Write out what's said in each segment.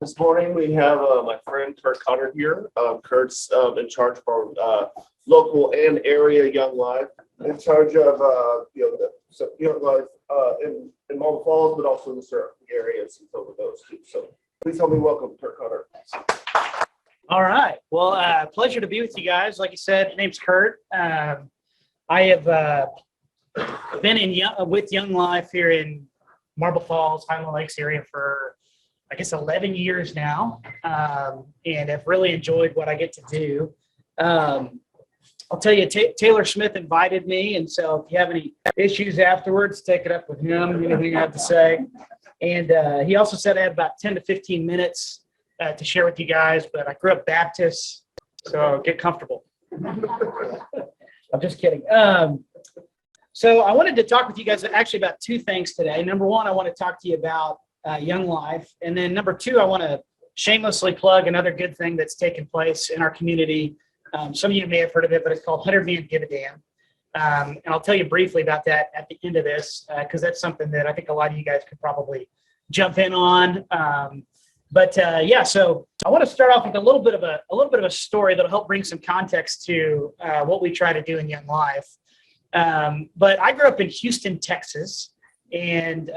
This morning we have my friend Kurt Cotter here. Kurt's in charge of our local and area Young Life, in charge of Young Life in Marble Falls, but also in the surrounding areas and over those too. So please help me welcome Kurt Cotter. All right. Well, pleasure to be with you guys. Like you said, my name's Kurt. I have been with Young Life here in Marble Falls, Highland Lakes area for, I guess, 11 years now, and have really enjoyed what I get to do. I'll tell you, Taylor Smith invited me, and so if you have any issues afterwards, take it up with him, anything you have to say. And he also said I had about 10 to 15 minutes to share with you guys, but I grew up Baptist, so get comfortable. I'm just kidding. So I wanted to talk with you guys actually about two things today. Number one, I want to talk to you about Young Life. And then number two, I want to shamelessly plug another good thing that's taken place in our community. Some of you may have heard of it, but it's called 100 Man Give a Damn. And I'll tell you briefly about that at the end of this, because that's something that I think a lot of you guys could probably jump in on. So I want to start off with a little bit of a story that'll help bring some context to what we try to do in Young Life. But I grew up in Houston, Texas, and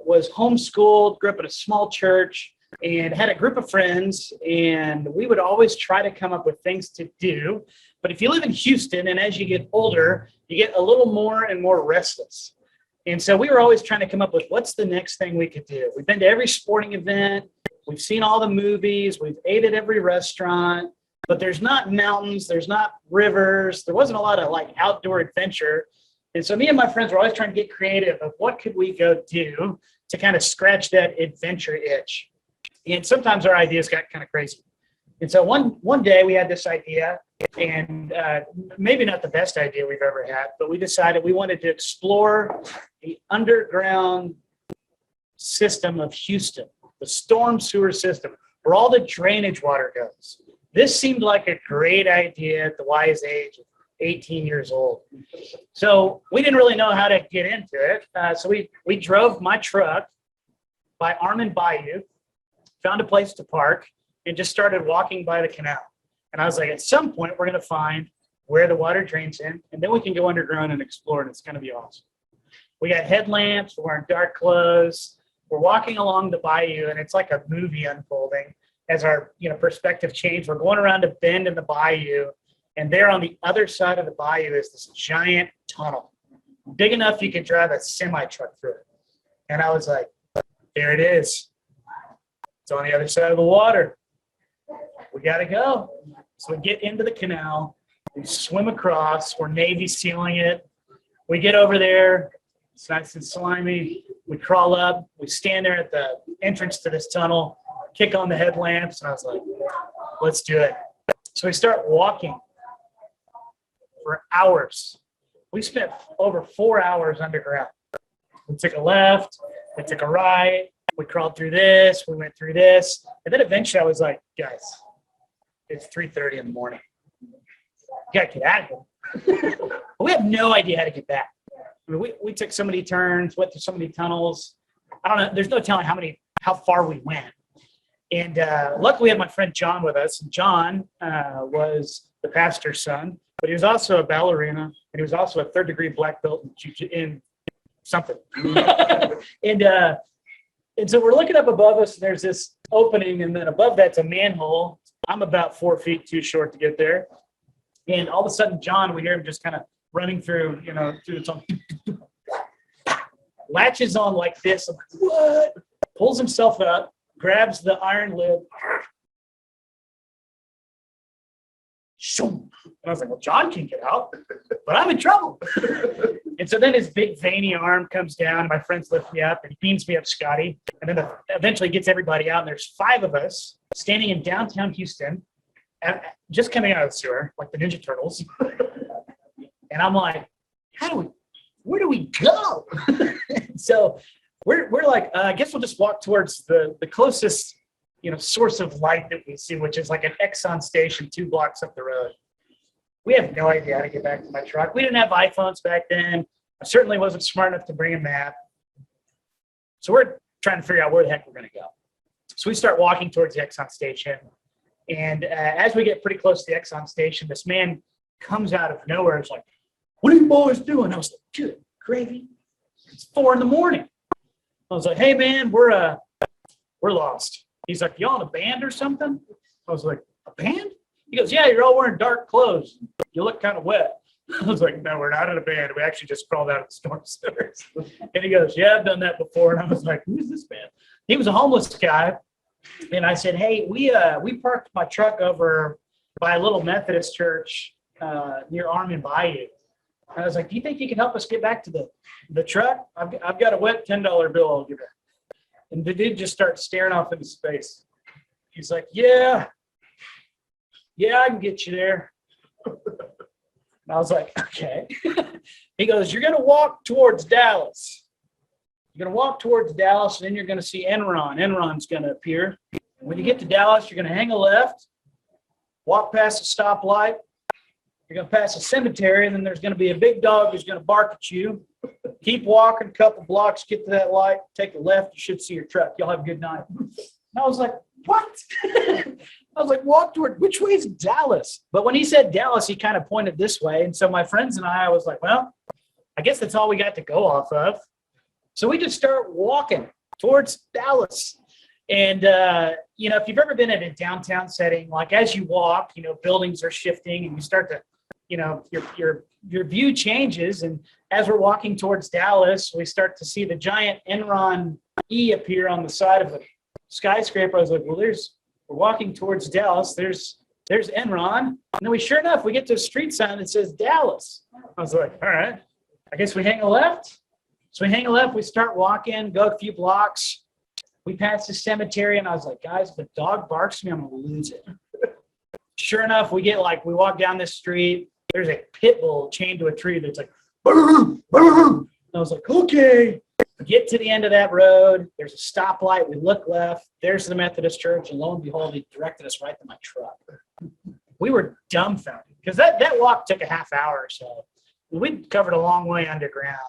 was homeschooled, grew up in a small church, and had a group of friends, and we would always try to come up with things to do. But if you live in Houston, and as you get older, you get a little more and more restless. And so we were always trying to come up with what's the next thing we could do. We've been to every sporting event. We've seen all the movies. We've ate at every restaurant. But there's not mountains. There's not rivers. There wasn't a lot of outdoor adventure. And so me and my friends were always trying to get creative of what could we go do to kind of scratch that adventure itch. And sometimes our ideas got kind of crazy. And so one day we had this idea, and maybe not the best idea we've ever had, but we decided we wanted to explore the underground system of Houston, the storm sewer system, where all the drainage water goes. This seemed like a great idea at the wise age of 18 years old. So we didn't really know how to get into it. So we drove my truck by Armand Bayou, found a place to park, and just started walking by the canal. And I was like, at some point, we're going to find where the water drains in, and then we can go underground and explore, and it's going to be awesome. We got headlamps, we're wearing dark clothes. We're walking along the bayou, and it's like a movie unfolding as our perspective changed. We're going around a bend in the bayou, and there on the other side of the bayou is this giant tunnel, big enough you could drive a semi-truck through it. And I was like, there it is. It's on the other side of the water. We got to go. So we get into the canal. We swim across. We're Navy sealing it. We get over there. It's nice and slimy. We crawl up. We stand there at the entrance to this tunnel, kick on the headlamps, and I was like, let's do it. So we start walking for hours. We spent over 4 hours underground. We took a left. We took a right. We crawled through this. We went through this. And then eventually I was like, guys, it's 3:30 in the morning. You got to get out of here. But we have no idea how to get back. I mean, we took so many turns, went through so many tunnels. I don't know. There's no telling how far we went. And luckily we had my friend John with us. And John was the pastor's son, but he was also a ballerina, and he was also a third-degree black belt in something. And so we're looking up above us, and there's this opening, and then above that's a manhole. I'm about 4 feet too short to get there. And all of a sudden, John, we hear him just kind of running through the tunnel. Latches on like this. I'm like, what? Pulls himself up, grabs the iron lid. And I was like, well, John can get out, but I'm in trouble. And so then his big veiny arm comes down, and my friends lift me up, and he beams me up, Scotty. And then eventually gets everybody out, and there's 5 of us standing in downtown Houston, just coming out of the sewer, like the Ninja Turtles. And I'm like, where do we go? So we're like, I guess we'll just walk towards the closest source of light that we see, which is like an Exxon station 2 blocks up the road. We have no idea how to get back to my truck. We didn't have iPhones back then. I certainly wasn't smart enough to bring a map. So we're trying to figure out where the heck we're going to go. So we start walking towards the Exxon station. And as we get pretty close to the Exxon station, this man comes out of nowhere. It's like, "What are you boys doing?" I was like, "Good gravy. It's 4 a.m. I was like, "Hey man, we're lost." He's like, "You all in a band or something?" I was like, "A band?" He goes, "Yeah, you're all wearing dark clothes. You look kind of wet." I was like, "No, we're not in a band. We actually just crawled out of the storm sewers." And he goes, "Yeah, I've done that before." And I was like, "Who's this man?" He was a homeless guy. And I said, "Hey, we parked my truck over by a little Methodist church near Arm and Bayou." And I was like, "Do you think you can help us get back to the truck? I've got a wet $10 bill I'll give you." And the dude just starts staring off into space. He's like, yeah, I can get you there." And I was like, "Okay." He goes, "You're going to walk towards Dallas. You're going to walk towards Dallas, and then you're going to see Enron. Enron's going to appear. And when you get to Dallas, you're going to hang a left, walk past a stoplight. You're going to pass a cemetery, and then there's going to be a big dog who's going to bark at you. Keep walking a couple blocks, get to that light, take a left. You should see your truck. Y'all have a good night." And I was like, "What?" I was like, "Walk toward, which way is Dallas?" But when he said Dallas, he kind of pointed this way. And so my friends and I was like, well, I guess that's all we got to go off of. So we just start walking towards Dallas. And, if you've ever been in a downtown setting, like as you walk, buildings are shifting and you start to, your view changes. And as we're walking towards Dallas, we start to see the giant Enron E appear on the side of the skyscraper. I was like, well, we're walking towards Dallas. There's Enron. And then sure enough, we get to a street sign that says Dallas. I was like, all right, I guess we hang a left. So we hang a left, we start walking, go a few blocks. We pass the cemetery, and I was like, guys, if a dog barks at me, I'm going to lose it. Sure enough, we walk down this street. There's a pit bull chained to a tree that's like, "Brr, brr." And I was like, okay. We get to the end of that road. There's a stoplight. We look left. There's the Methodist church. And lo and behold, he directed us right to my truck. We were dumbfounded because that walk took a half hour or so. We covered a long way underground.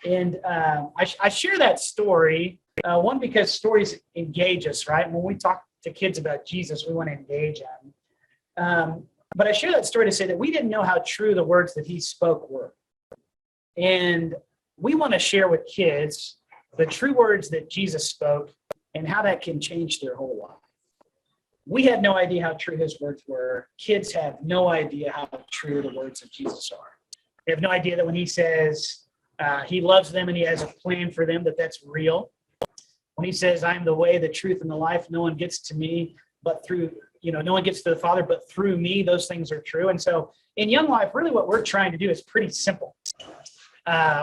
And I share that story, one, because stories engage us, right? When we talk to kids about Jesus, we want to engage them. But I share that story to say that we didn't know how true the words that he spoke were. And we want to share with kids the true words that Jesus spoke and how that can change their whole life. We had no idea how true his words were. Kids have no idea how true the words of Jesus are. They have no idea that when he says he loves them and he has a plan for them, that's real. When he says, "I am the way, the truth, and the life, no one gets to me but through, no one gets to the Father but through me," those things are true. And so in Young Life, really what we're trying to do is pretty simple.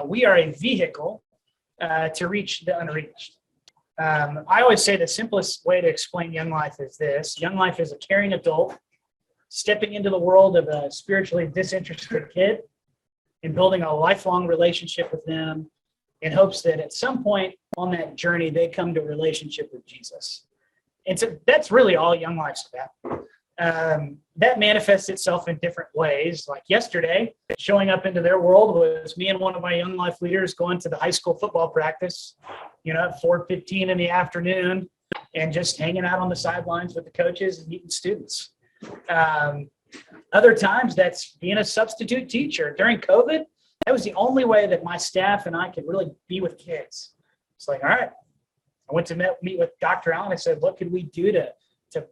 We are a vehicle to reach the unreached. I always say the simplest way to explain Young Life is this. Young Life is a caring adult stepping into the world of a spiritually disinterested kid and building a lifelong relationship with them in hopes that at some point on that journey, they come to a relationship with Jesus. And so that's really all Young Life's about. That manifests itself in different ways. Like yesterday, showing up into their world was me and one of my Young Life leaders going to the high school football practice, at 4:15 in the afternoon, and just hanging out on the sidelines with the coaches and meeting students. Other times, that's being a substitute teacher. During COVID, that was the only way that my staff and I could really be with kids. It's like, all right, I went to meet with Dr. Allen. I said, what could we do to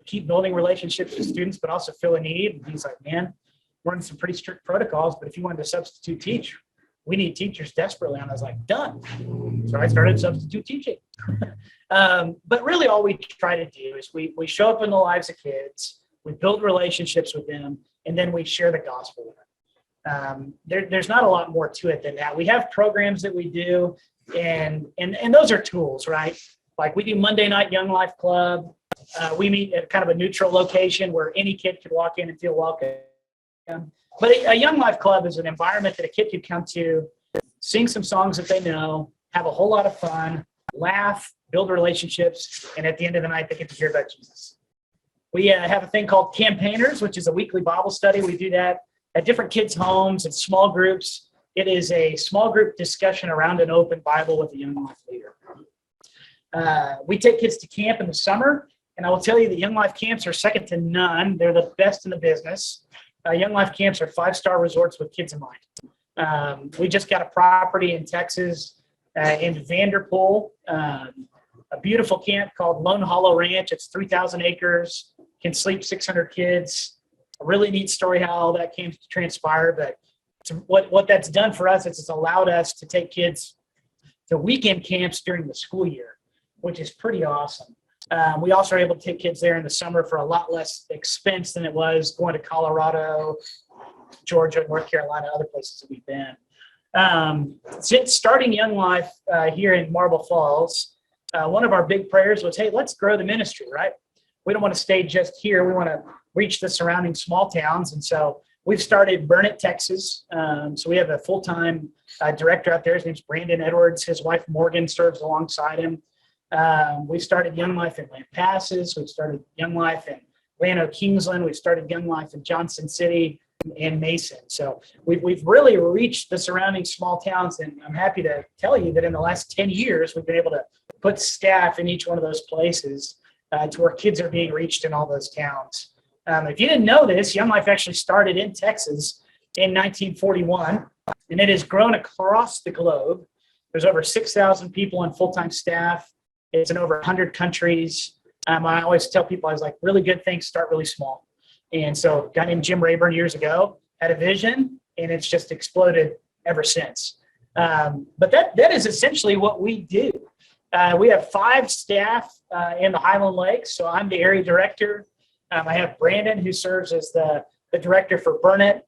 keep building relationships with students, but also fill a need? And he's like, man, we're in some pretty strict protocols, but if you wanted to substitute teach, we need teachers desperately. And I was like, done. So I started substitute teaching. But really all we try to do is we show up in the lives of kids, we build relationships with them, and then we share the gospel with them. There's not a lot more to it than that. We have programs that we do, and those are tools, right? Like we do Monday night Young Life Club. We meet at kind of a neutral location where any kid could walk in and feel welcome. But a Young Life Club is an environment that a kid could come to, sing some songs that they know, have a whole lot of fun, laugh, build relationships, and at the end of the night, they get to hear about Jesus. We have a thing called Campaigners, which is a weekly Bible study. We do that at different kids' homes and small groups. It is a small group discussion around an open Bible with a Young Life leader. We take kids to camp in the summer, and I will tell you that Young Life camps are second to none. They're the best in the business. Young Life camps are 5-star resorts with kids in mind. We just got a property in Texas in Vanderpool, a beautiful camp called Lone Hollow Ranch. It's 3,000 acres, can sleep 600 kids. A really neat story how all that came to transpire, but what that's done for us is it's allowed us to take kids to weekend camps during the school year, which is pretty awesome. We also are able to take kids there in the summer for a lot less expense than it was going to Colorado, Georgia, North Carolina, other places that we've been. Since starting Young Life here in Marble Falls, one of our big prayers was, hey, let's grow the ministry, right? We don't want to stay just here. We want to reach the surrounding small towns. And so we've started Burnett, Texas. So we have a full-time director out there. His name's Brandon Edwards. His wife, Morgan, serves alongside him. We started Young Life in Lampasas. We've started Young Life in Llano Kingsland. We've started Young Life in Johnson City and Mason. So we've really reached the surrounding small towns. And I'm happy to tell you that in the last 10 years, we've been able to put staff in each one of those places to where kids are being reached in all those towns. If you didn't know this, Young Life actually started in Texas in 1941, and it has grown across the globe. There's over 6,000 people on full-time staff. It's in over 100 countries. I always tell people, I was like, really good things start really small. And so a guy named Jim Rayburn years ago had a vision, and it's just exploded ever since. But that is essentially what we do. We have 5 staff in the Highland Lakes. So I'm the area director. I have Brandon, who serves as the director for Burnett.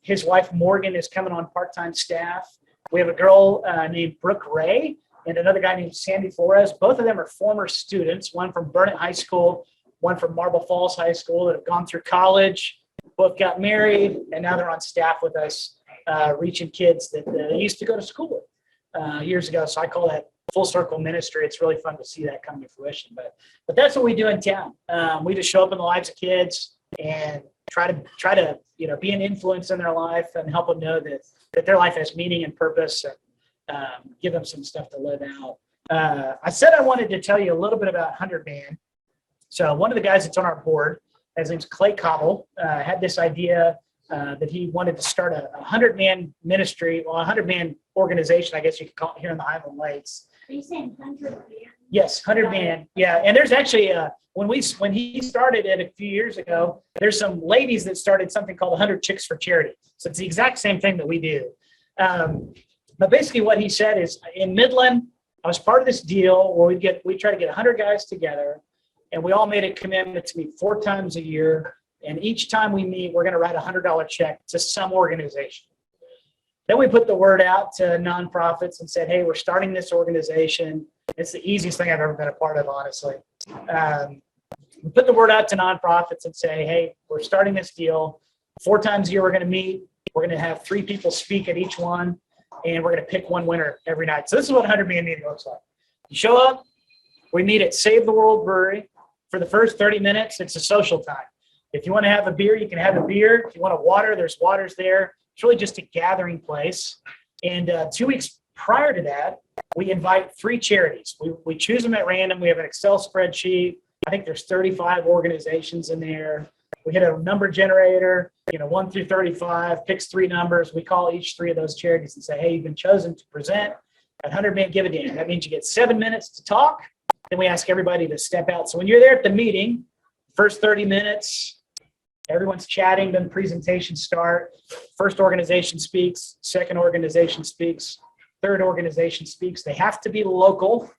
His wife, Morgan, is coming on part-time staff. We have a girl named Brooke Ray and another guy named Sandy Flores. Both of them are former students, one from Burnett High School, one from Marble Falls High School, that have gone through college, both got married, and now they're on staff with us, reaching kids that they used to go to school with years ago. So I call that full circle ministry. It's really fun to see that come to fruition. But that's what we do in town. We just show up in the lives of kids and try to be an influence in their life and help them know that their life has meaning and purpose, and give them some stuff to live out. I said I wanted to tell you a little bit about 100 Man. So one of the guys that's on our board, his name's Clay Cobble, had this idea that he wanted to start a 100-man ministry, well, a 100-man organization, I guess you could call it, here in the Highland Lakes. Are you saying 100 man? Yes, 100 Man. Yeah, and there's actually when he started it a few years ago, there's some ladies that started something called 100 Chicks for Charity. So it's the exact same thing that we do. But basically, what he said is, in Midland, I was part of this deal where we try to get 100 guys together, and we all made a commitment to meet 4 times a year. And each time we meet, we're going to write a $100 check to some organization. Then we put the word out to nonprofits and said, hey, we're starting this organization. It's the easiest thing I've ever been a part of, honestly. We put the word out to nonprofits and say, hey, we're starting this deal. 4 times a year, we're going to meet. We're going to have 3 people speak at each one, and we're going to pick one winner every night. So this is what 100 Man meeting looks like. You show up, we meet at Save the World Brewery. For the first 30 minutes, it's a social time. If you want to have a beer, you can have a beer. If you want a water, there's waters there. It's really just a gathering place. And 2 weeks prior to that, we invite 3 charities. We choose them at random. We have an Excel spreadsheet. I think there's 35 organizations in there. We hit a number generator, 1 through 35, picks 3 numbers. We call each 3 of those charities and say, hey, you've been chosen to present at 100 Man Give a Damn. That means you get 7 minutes to talk. Then we ask everybody to step out. So when you're there at the meeting, first 30 minutes, everyone's chatting, then presentations start. First organization speaks, second organization speaks, third organization speaks. They have to be local.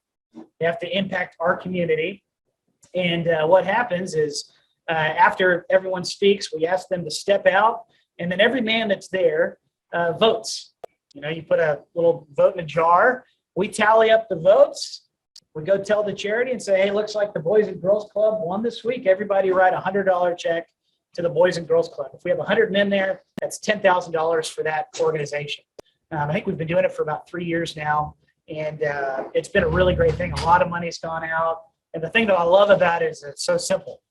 They have to impact our community. And what happens is after everyone speaks, we ask them to step out, and then every man that's there votes. You put a little vote in a jar. We tally up the votes. We go tell the charity and say, hey, looks like the Boys and Girls Club won this week. Everybody write a $100 check to the Boys and Girls Club. If we have 100 men there, that's $10,000 for that organization. I think we've been doing it for about 3 years now, and it's been a really great thing. A lot of money's gone out. And the thing that I love about it is it's so simple.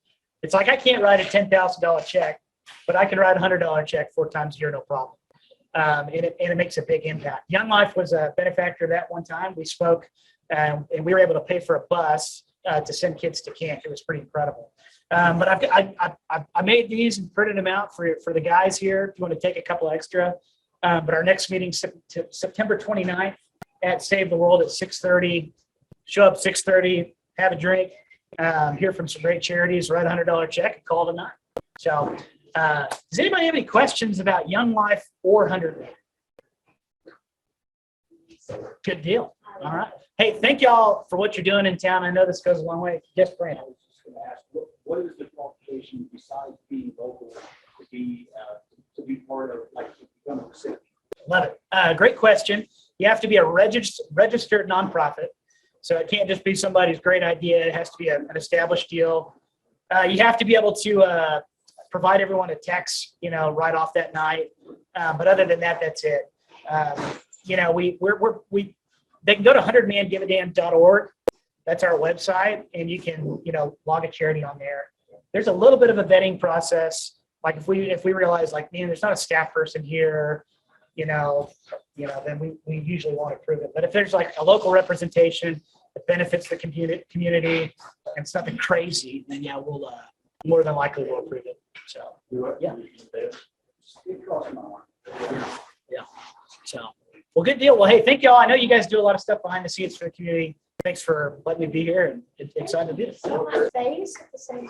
It's like I can't write a $10,000 check, but I can write a $100 check 4 times a year, no problem. And it makes a big impact. Young Life was a benefactor of that one time. We spoke and we were able to pay for a bus to send kids to camp. It was pretty incredible. But I made these and printed them out for the guys here if you want to take a couple extra. But our next meeting, September 29th at Save the World at 6:30. Show up 6:30, have a drink, hear from some great charities, write a $100 check, and call it a night. So does anybody have any questions about Young Life or 100? Good deal. All right. Hey, thank y'all for what you're doing in town. I know this goes a long way. Yes, Brandon. I was just going to ask, what is the qualification besides being local to be part of, like, to become a city? Love it. Great question. You have to be a registered nonprofit. So it can't just be somebody's great idea. It has to be an established deal. You have to be able to provide everyone a text, right off that night. But other than that, that's it. They can go to 100mangiveadamn.org. That's our website, and you can, log a charity on there. There's a little bit of a vetting process. Like if we realize, like, man, there's not a staff person here, then we usually won't approve it. But if there's like a local representation that benefits the community and it's nothing crazy, then yeah, we'll more than likely we'll approve it. So yeah. Yeah. So well, good deal. Well, hey, thank y'all. I know you guys do a lot of stuff behind the scenes for the community. Thanks for letting me be here, and excited to do it. So much space at the same